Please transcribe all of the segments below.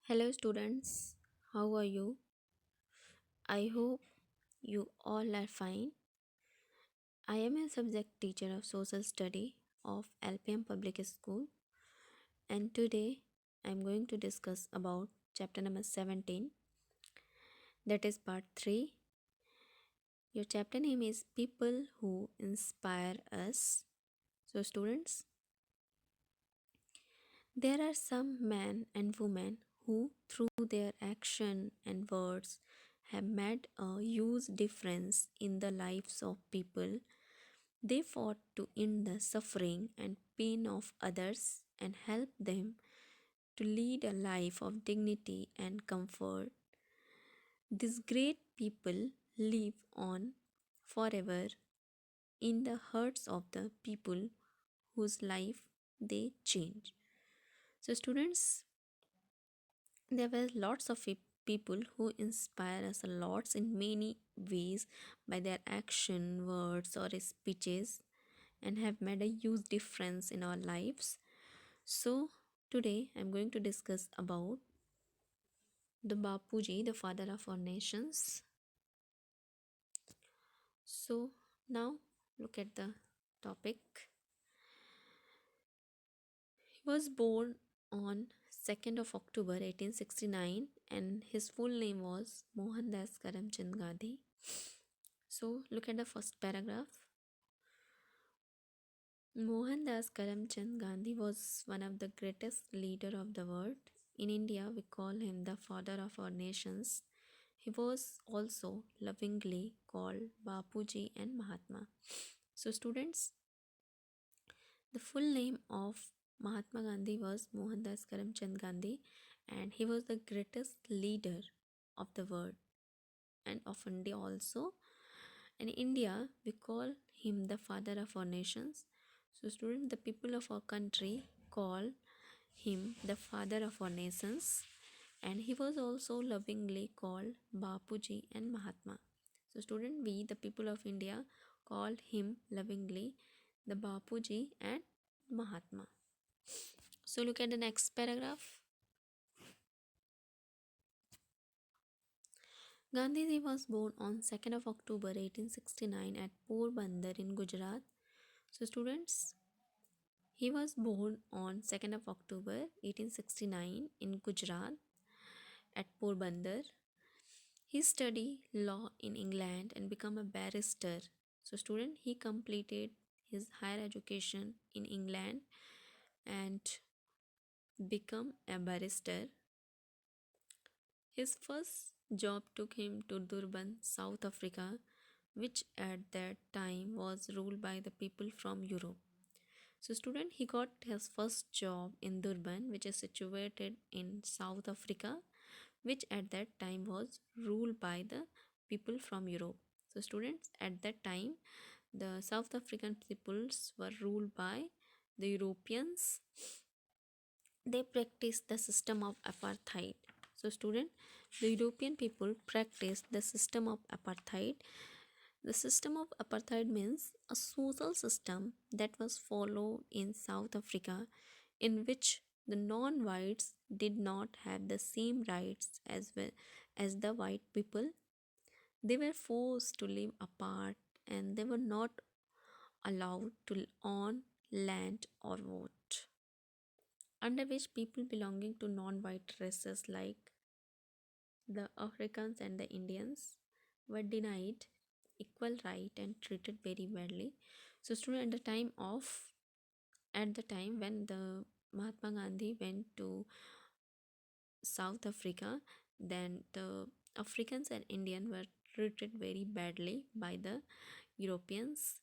Hello, students. How are you? I hope you all are fine. I am a subject teacher of social study of LPM Public School, and today I am going to discuss about chapter number 17, that is part 3. Your chapter name is People Who Inspire Us. So, students, there are some men and women who, through their action and words, have made a huge difference in the lives of people. They fought to end the suffering and pain of others and help them to lead a life of dignity and comfort. These great people live on forever in the hearts of the people whose life they change. So, students, there were lots of people who inspire us a lot in many ways by their action, words, or speeches and have made a huge difference in our lives. So today I'm going to discuss about the Bapuji, the father of our nations. So now look at the topic. He was born on 2nd of October 1869 and his full name was Mohandas Karamchand Gandhi. So look at the first paragraph. Mohandas Karamchand Gandhi was one of the greatest leader of the world. In India, we call him the father of our nations. He was also lovingly called Bapuji and Mahatma. So, students, the full name of Mahatma Gandhi was Mohandas Karamchand Gandhi, and he was the greatest leader of the world and of India also. In India, we call him the father of our nations. So, students, the people of our country call him the father of our nations, and he was also lovingly called Bapuji and Mahatma. So, student, we, the people of India, call him lovingly the Bapuji and Mahatma. So, look at the next paragraph. Gandhiji was born on 2nd of October 1869 at Porbandar in Gujarat. So, students, he was born on 2nd of October 1869 in Gujarat at Porbandar. He studied law in England and became a barrister. So, student, he completed his higher education in England and become a barrister. His first job took him to Durban, South Africa, which at that time was ruled by the people from Europe. So, student, he got his first job in Durban, which is situated in South Africa, which at that time was ruled by the people from Europe. So, students, at that time, the South African peoples were ruled by the Europeans. They practiced the system of apartheid. So, student, the European people practiced the system of apartheid. The system of apartheid means a social system that was followed in South Africa in which the non-whites did not have the same rights as well as the white people. They were forced to live apart and they were not allowed to own land or vote, under which people belonging to non-white races like the Africans and the Indians were denied equal right and treated very badly. So, student, at the time when the Mahatma Gandhi went to South Africa, then the Africans and Indian were treated very badly by the Europeans.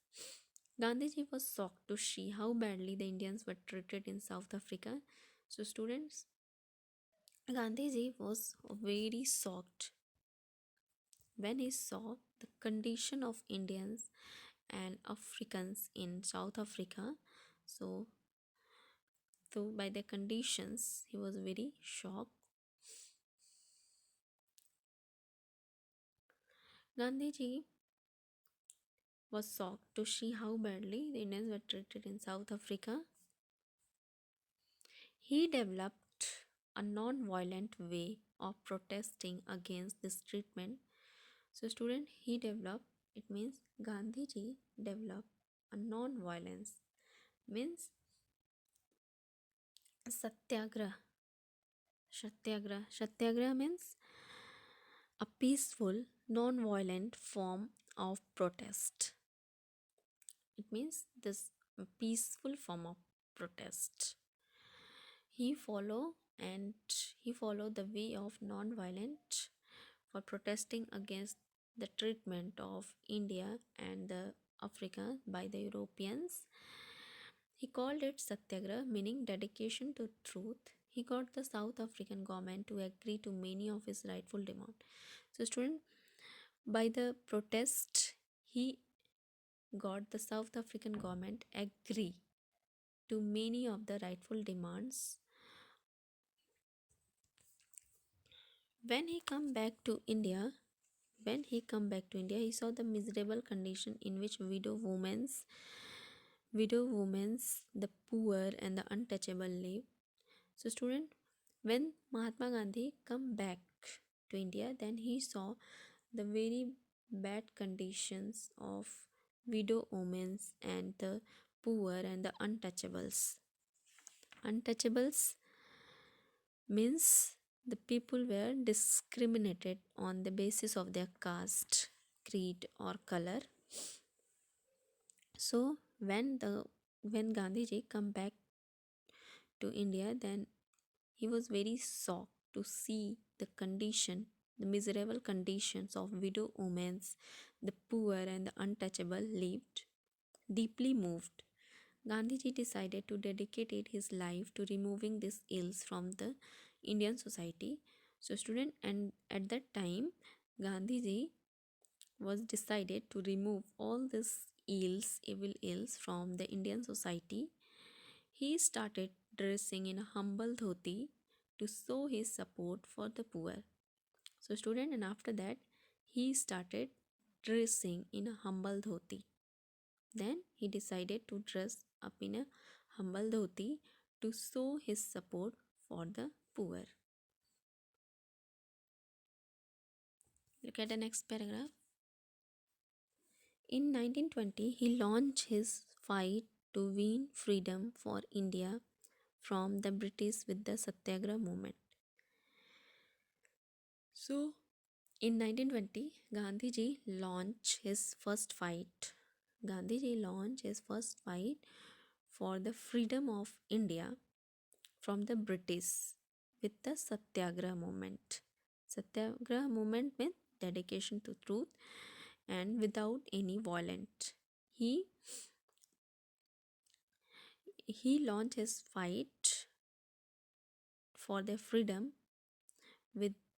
Gandhiji was shocked to see how badly the Indians were treated in South Africa. So, students, Gandhiji was very shocked when he saw the condition of Indians and Africans in South Africa. So, by the conditions, he was very shocked. Gandhiji was shocked to see how badly the Indians were treated in South Africa. He developed a non-violent way of protesting against this treatment. So student, he developed, it means Gandhiji developed a non-violence, means satyagrah. Satyagrah means a peaceful, non-violent form of protest. It means this peaceful form of protest. He follow and he followed the way of non-violent for protesting against the treatment of India and the Africa by the Europeans. He called it Satyagrah, meaning dedication to truth. He got the South African government to agree to many of his rightful demands. So, student, by the protest, he got the South African government agree to many of the rightful demands. When he come back to India, he saw the miserable condition in which widow women's, the poor and the untouchable live. So student, when Mahatma Gandhi come back to India, then he saw the very bad conditions of widow women and the poor and the untouchables. Untouchables means the people were discriminated on the basis of their caste, creed or color. So when Gandhiji come back to India, then he was very shocked to see the miserable conditions of widow women, the poor and the untouchable lived. Deeply moved, Gandhiji decided to dedicate his life to removing these ills from the Indian society. So student, and at that time Gandhiji was decided to remove all these evil ills from the Indian society. He started dressing in a humble dhoti to show his support for the poor. So student, and after that he started dressing in a humble dhoti. Then he decided to dress up in a humble dhoti to show his support for the poor. Look at the next paragraph. In 1920, he launched his fight to win freedom for India from the British with the Satyagrah movement. So, in 1920, Gandhiji launched his first fight for the freedom of India from the British with the Satyagrah movement. Satyagrah movement means dedication to truth and without any violence. He launched his fight for their freedom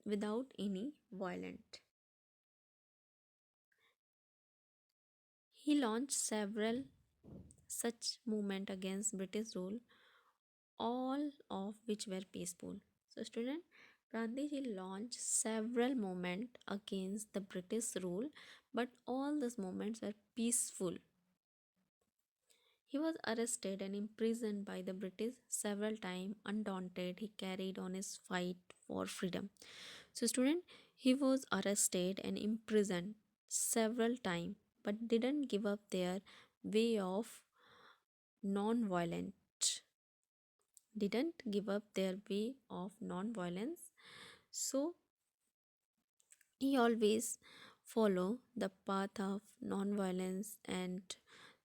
without any violence. He launched several such movements against British rule, all of which were peaceful. So student, Gandhiji launched several movements against the British rule, but all those movements were peaceful. He was arrested and imprisoned by the British several times. Undaunted, he carried on his fight for freedom. So student, he was arrested and imprisoned several times, but didn't give up their way of non-violent. Didn't give up their way of non-violence. So he always follow the path of non-violence and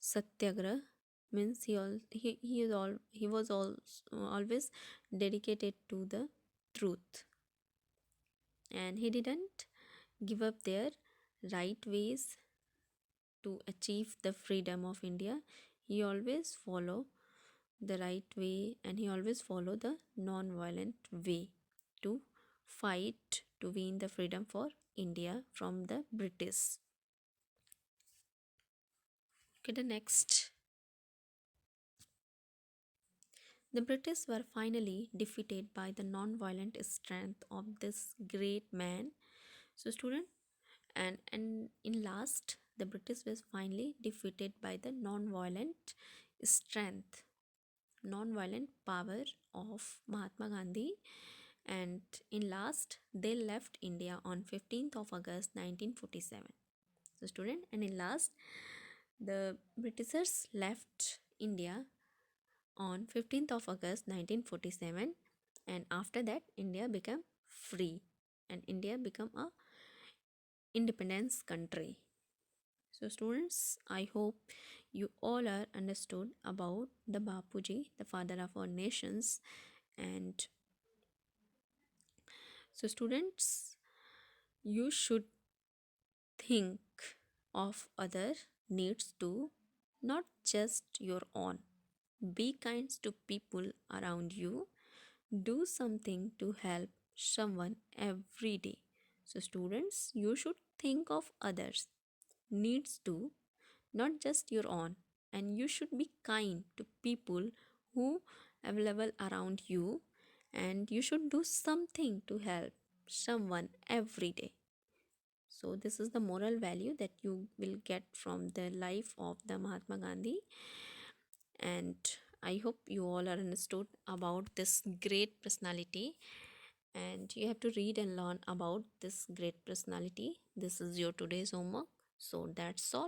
satyagrah, means he was always dedicated to the truth, and he didn't give up their right ways to achieve the freedom of India. He always follow the right way and he always follow the non-violent way to fight to win the freedom for India from the British. Okay, the next. The British were finally defeated by the non-violent strength of this great man. So student, and in last, the British was finally defeated by the non-violent strength, non-violent power of Mahatma Gandhi. And in last, they left India on 15th of August 1947. So student, and in last, the Britishers left India on 15th of August 1947, and after that India became free and India became a independence country. So students, I hope you all are understood about the Bapuji, the father of our nations. And so students, you should think of other needs too, not just your own. Be kind to people around you. Do something to help someone every day. So students, you should think of others needs too, not just your own. And you should be kind to people who available around you, and you should do something to help someone every day. So this is the moral value that you will get from the life of the Mahatma Gandhi. And I hope you all are understood about this great personality, and you have to read and learn about this great personality. This is your today's homework. So that's all.